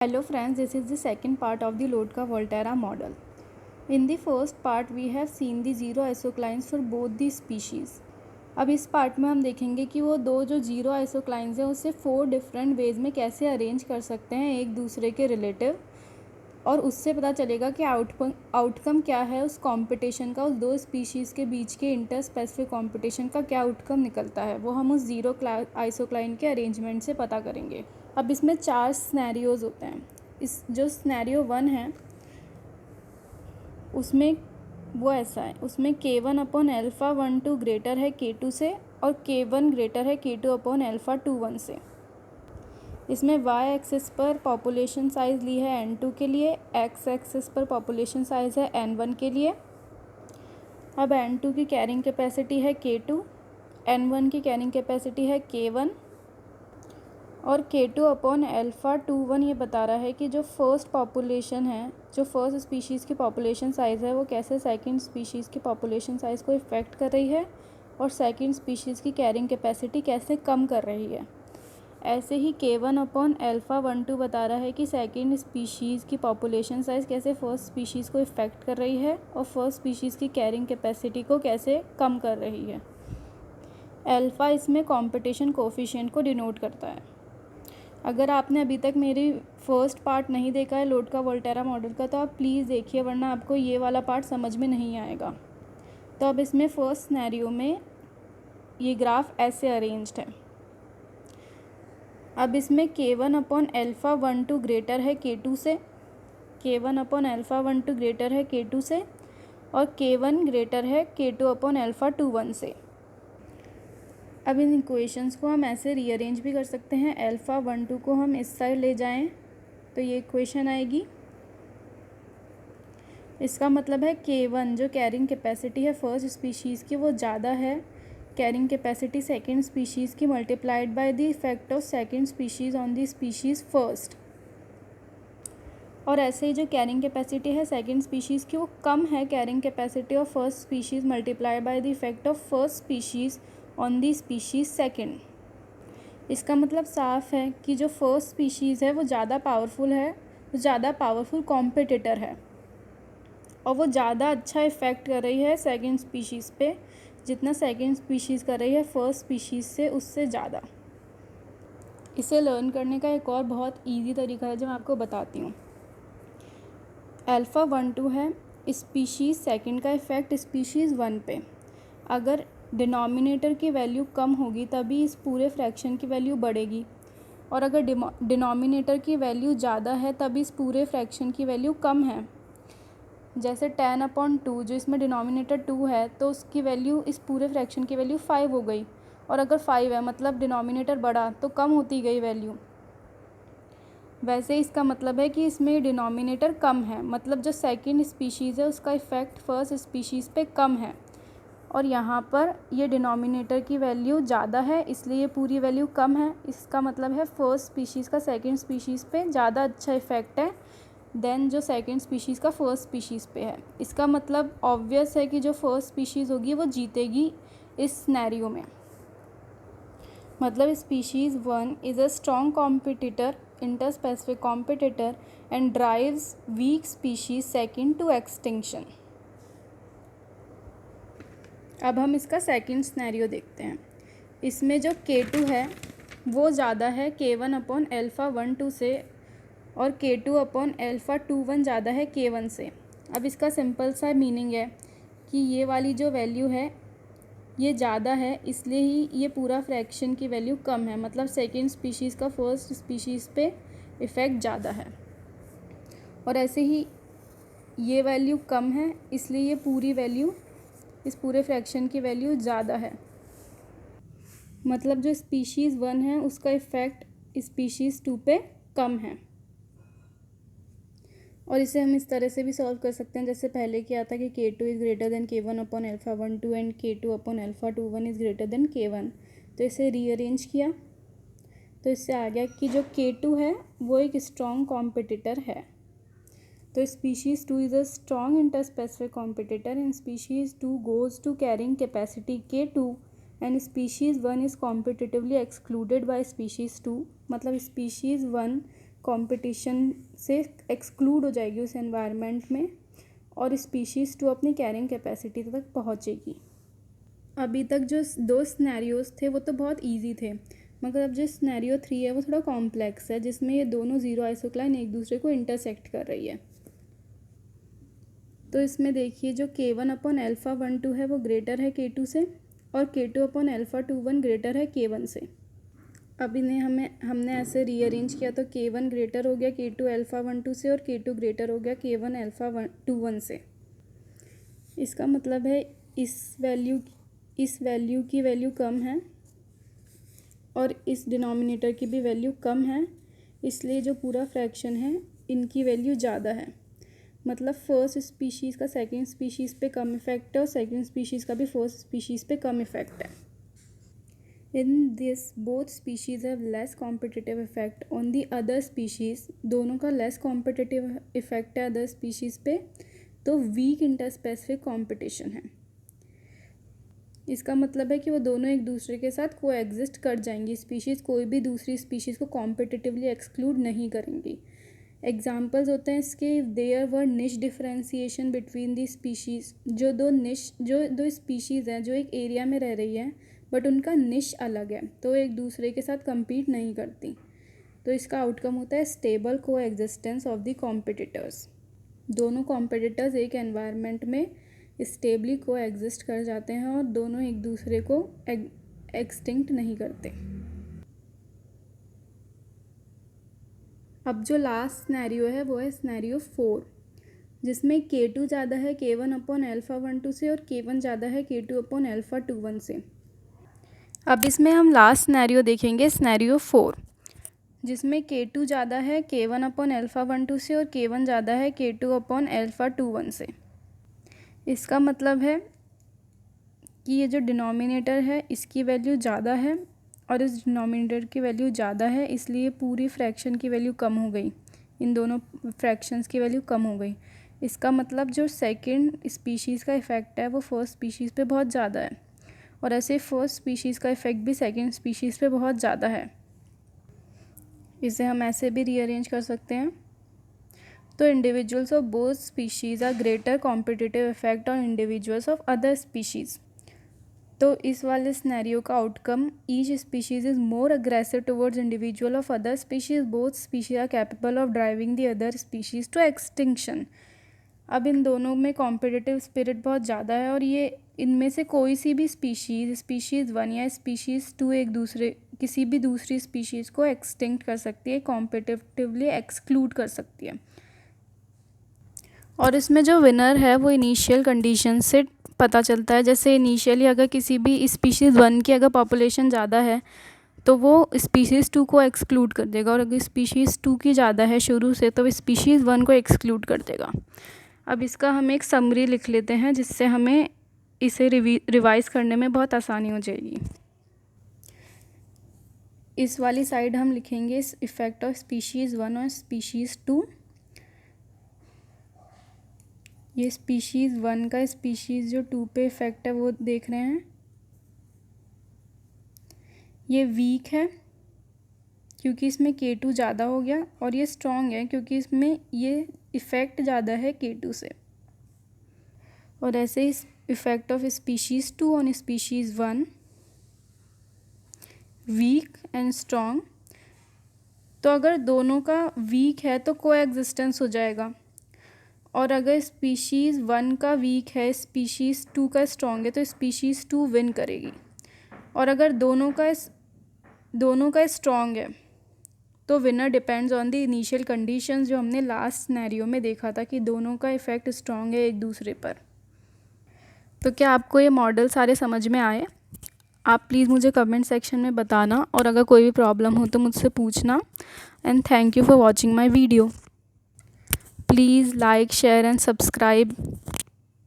Hello friends, this is the second part of the Lotka-Volterra model. In the first part, we have seen the zero isoclines for both the species. अब इस part में हम देखेंगे कि वो दो जो जीरो आइसोक्लाइंस हैं उसे 4 डिफरेंट वेज में कैसे अरेंज कर सकते हैं एक दूसरे के रिलेटिव, और उससे पता चलेगा कि आउटकम क्या है उस कंपटीशन का, उस दो स्पीशीज़ के बीच के इंटर स्पेसिफिक कंपटीशन का क्या आउटकम निकलता है, वो हम उस जीरो आइसोक्लाइन के अरेंजमेंट से पता करेंगे। अब इसमें 4 सिनेरियोज़ होते हैं। इस जो सिनेरियो 1 है उसमें वो ऐसा है, उसमें K1/α12 ग्रेटर है K2 से और K1 ग्रेटर है K2/α21 से। इसमें y एक्सिस पर पॉपुलेशन साइज़ ली है N2 के लिए, x एक्सिस पर पॉपुलेशन साइज़ है N1 के लिए। अब N2 की कैरिंग कैपेसिटी है K2, N1 की कैरिंग कैपेसिटी है K1 और K2/α21 ये बता रहा है कि जो फर्स्ट पॉपुलेशन है, जो फर्स्ट स्पीशीज़ की पॉपुलेशन साइज़ है वो कैसे सेकंड स्पीशीज़ की पॉपुलेशन साइज़ को इफ़ेक्ट कर रही है और सेकंड स्पीशीज़ की कैरिंग कैपेसिटी कैसे कम कर रही है। ऐसे ही K1/α12 बता रहा है कि सेकंड स्पीशीज़ की पॉपुलेशन साइज़ कैसे फर्स्ट स्पीशीज़ को इफ़ेक्ट कर रही है और फर्स्ट स्पीशीज़ की कैरिंग कैपेसिटी को कैसे कम कर रही है। अल्फ़ा इसमें कंपटीशन कोफिशिएंट को डिनोट करता है। अगर आपने अभी तक मेरी फर्स्ट पार्ट नहीं देखा है लोटका-वोल्टेरा मॉडल का तो आप प्लीज़ देखिए, वरना आपको ये वाला पार्ट समझ में नहीं आएगा। तो अब इसमें फर्स्ट सिनेरियो में ये ग्राफ ऐसे अरेंज्ड है। अब इसमें K1/α12 ग्रेटर है K2 से, K1/α12 ग्रेटर है K2 से और K1 ग्रेटर है K2/α21 से। अब इन इक्वेशंस को हम ऐसे रीअरेंज भी कर सकते हैं। α12 को हम इस साइड ले जाएं तो ये इक्वेशन आएगी। इसका मतलब है K1 जो कैरिंग कैपेसिटी है फर्स्ट स्पीशीज़ की वो ज़्यादा है कैरिंग कैपेसिटी सेकंड स्पीशीज़ की multiplied by the effect of second species on the species first. और ऐसे ही जो कैरिंग कैपेसिटी है सेकंड स्पीशीज़ की वो कम है carrying capacity of first species multiplied by the effect of first species on the species second. इसका मतलब साफ है कि जो फर्स्ट स्पीशीज़ है वो ज़्यादा पावरफुल है, वो ज़्यादा पावरफुल कॉम्पिटिटर है और वो ज़्यादा अच्छा इफ़ेक्ट कर रही है सेकंड स्पीशीज़ पे, जितना सेकंड स्पीशीज़ कर रही है फर्स्ट स्पीशीज़ से उससे ज़्यादा। इसे लर्न करने का एक और बहुत ईजी तरीका है जो मैं आपको बताती हूँ। α12 है स्पीशीज़ सेकंड का इफ़ेक्ट स्पीशीज़ 1 पे। अगर डिनोमिनेटर की वैल्यू कम होगी तभी इस पूरे फ्रैक्शन की वैल्यू बढ़ेगी, और अगर डिनोमिनेटर की वैल्यू ज़्यादा है तभी इस पूरे फ्रैक्शन की वैल्यू कम है। जैसे 10/2 जो इसमें डिनोमिनेटर 2 है तो उसकी वैल्यू इस पूरे फ्रैक्शन की वैल्यू 5 हो गई, और अगर 5 है मतलब डिनोमिनेटर बढ़ा तो कम होती गई वैल्यू। वैसे इसका मतलब है कि इसमें डिनोमिनेटर कम है, मतलब जो सेकंड स्पीशीज़ है उसका इफ़ेक्ट फर्स्ट स्पीशीज़ पे कम है, और यहाँ पर ये डिनोमिनेटर की वैल्यू ज़्यादा है इसलिए ये पूरी वैल्यू कम है। इसका मतलब है फर्स्ट स्पीशीज़ का सेकंड स्पीशीज़ पे ज़्यादा अच्छा इफ़ेक्ट है देन जो सेकंड स्पीशीज़ का फर्स्ट स्पीशीज़ पे है। इसका मतलब ऑब्वियस है कि जो फर्स्ट स्पीशीज़ होगी वो जीतेगी इस सिनेरियो में। मतलब species 1 is a strong competitor, interspecific competitor and drives weak species second to extinction. अब हम इसका सेकंड सिनेरियो देखते हैं। इसमें जो K2 है वो ज़्यादा है K1/α12 से और K2/α21 ज़्यादा है K1 से। अब इसका सिंपल सा मीनिंग है कि ये वाली जो वैल्यू है ये ज़्यादा है इसलिए ही ये पूरा फ्रैक्शन की वैल्यू कम है, मतलब सेकंड स्पीशीज़ का फर्स्ट स्पीशीज़ पे इफ़ेक्ट ज़्यादा है, और ऐसे ही ये वैल्यू कम है इसलिए ये पूरी वैल्यू इस पूरे फ्रैक्शन की वैल्यू ज़्यादा है। मतलब जो स्पीशीज़ 1 है उसका इफ़ेक्ट स्पीशीज़ 2 पे कम है। और इसे हम इस तरह से भी सॉल्व कर सकते हैं जैसे पहले किया था कि K2 is greater than K1/α12 and K2/α21 is greater than K1। तो इसे रीअरेंज किया तो इससे आ गया कि जो K2 है वो एक स्ट्रॉन्ग कॉम्पिटिटर है। तो species 2 is a strong interspecific competitor and species 2 goes to carrying capacity K2 and species 1 is competitively excluded by species 2। मतलब species 1 कंपटीशन से एक्सक्लूड हो जाएगी उस एनवायरनमेंट में और स्पीशीज़ टू अपनी कैरिंग कैपेसिटी तक पहुंचेगी। अभी तक जो 2 सिनेरियोज थे वो तो बहुत इजी थे, मगर अब जो सिनेरियो 3 है वो थोड़ा कॉम्प्लेक्स है, जिसमें ये दोनों ज़ीरो आइसोक्लाइन एक दूसरे को इंटरसेक्ट कर रही है। तो इसमें देखिए जो K1/α12 है वो ग्रेटर है K2 से और K2/α21 ग्रेटर है K1 से। अब इन्हें हमने ऐसे रीअरेंज किया तो K1 ग्रेटर हो गया K2/α12 से और K2 ग्रेटर हो गया K1/α21 से। इसका मतलब है इस वैल्यू की वैल्यू कम है और इस डिनोमिनेटर की भी वैल्यू कम है, इसलिए जो पूरा फ्रैक्शन है इनकी वैल्यू ज़्यादा है। मतलब फर्स्ट स्पीशीज़ का सेकंड स्पीशीज़ पे कम इफ़ेक्ट है और सेकंड स्पीशीज़ का भी फर्स्ट स्पीशीज़ पे कम इफ़ेक्ट है। In this both species have less competitive effect on the other species. दोनों का लेस कॉम्पिटिटिव इफ़ेक्ट है अदर स्पीशीज़ पे, तो वीक इंटरस्पेसिफिक कॉम्पिटिशन है। इसका मतलब है कि वो दोनों एक दूसरे के साथ कोएग्जिस्ट कर जाएंगी। स्पीशीज़ कोई भी दूसरी स्पीशीज़ को कॉम्पिटिटिवली एक्सक्लूड नहीं करेंगी। एग्जाम्पल्स होते हैं इसके, देयर वर निश डिफरेंशिएशन बिटवीन दी स्पीशीज़। जो दो स्पीशीज़ हैं जो एक एरिया में रह रही है बट उनका निश अलग है, तो एक दूसरे के साथ compete नहीं करती। तो इसका आउटकम होता है stable coexistence of the competitors. दोनों कॉम्पिटिटर्स एक एनवायरनमेंट में स्टेबली कोएग्जिस्ट कर जाते हैं और दोनों एक दूसरे को एक्सटिंक्ट नहीं करते। अब जो लास्ट सिनेरियो है वो है सिनेरियो 4, जिसमें K2 ज़्यादा है K1/α12 से और K1 ज़्यादा है K2/α21 से। अब इसमें हम लास्ट सिनेरियो देखेंगे सिनेरियो 4, जिसमें K2 ज़्यादा है K1/α12 से और K1 ज़्यादा है K2/α21 से। इसका मतलब है कि ये जो डिनोमिनेटर है इसकी वैल्यू ज़्यादा है और इस डिनोमिनेटर की वैल्यू ज़्यादा है, इसलिए पूरी फ्रैक्शन की वैल्यू कम हो गई। इन दोनों फ्रैक्शंस की वैल्यू कम हो गई। इसका मतलब जो सेकंड स्पीशीज़ का इफ़ेक्ट है वो फर्स्ट स्पीशीज़ पे बहुत ज़्यादा है और ऐसे फर्स्ट स्पीशीज़ का इफ़ेक्ट भी सेकंड स्पीशीज़ पे बहुत ज़्यादा है। इसे हम ऐसे भी रीअरेंज कर सकते हैं। तो individuals of both species are greater competitive effect on individuals of other species. तो इस वाले सिनेरियो का outcome, each species is more aggressive towards individual of other species, both species are capable of driving the other species to extinction. अब इन दोनों में competitive spirit बहुत ज़्यादा है और ये इनमें से कोई सी भी स्पीशीज़ 1 या स्पीशीज़ 2 किसी भी दूसरी स्पीशीज़ को एक्सटिंक्ट कर सकती है, कॉम्पिटिटिवली एक्सक्लूड कर सकती है। और इसमें जो विनर है वो इनिशियल कंडीशन से पता चलता है। जैसे इनिशियली अगर किसी भी स्पीशीज़ 1 की अगर पॉपुलेशन ज़्यादा है तो वो स्पीशीज़ 2 को एक्सक्लूड कर देगा, और अगर स्पीशीज़ 2 की ज़्यादा है शुरू से तो स्पीशीज़ 1 को एक्सक्लूड कर देगा। अब इसका हम एक समरी लिख लेते हैं जिससे हमें इसे रिवाइज़ करने में बहुत आसानी हो जाएगी। इस वाली साइड हम लिखेंगे इफ़ेक्ट ऑफ स्पीशीज़ 1 और स्पीशीज़ 2। ये स्पीशीज़ 1 का स्पीशीज़ जो 2 पे इफ़ेक्ट है वो देख रहे हैं। ये वीक है क्योंकि इसमें K2 ज़्यादा हो गया, और ये स्ट्रॉन्ग है क्योंकि इसमें ये इफ़ेक्ट ज़्यादा है K2 से। और ऐसे ही effect of species 2 on species 1, weak and strong. तो अगर दोनों का वीक है तो कोएग्जिस्टेंस हो जाएगा, और अगर स्पीशीज़ 1 का वीक है स्पीशीज़ 2 का स्ट्रॉन्ग है तो स्पीशीज़ 2 विन करेगी। और अगर दोनों का स्ट्रॉन्ग है तो winner depends on the initial conditions, जो हमने लास्ट सिनेरियो में देखा था कि दोनों का इफ़ेक्ट स्ट्रॉन्ग है एक दूसरे पर। तो क्या आपको ये मॉडल सारे समझ में आए? आप प्लीज़ मुझे कमेंट सेक्शन में बताना, और अगर कोई भी प्रॉब्लम हो तो मुझसे पूछना। And thank you for watching my video. Please like, share and subscribe.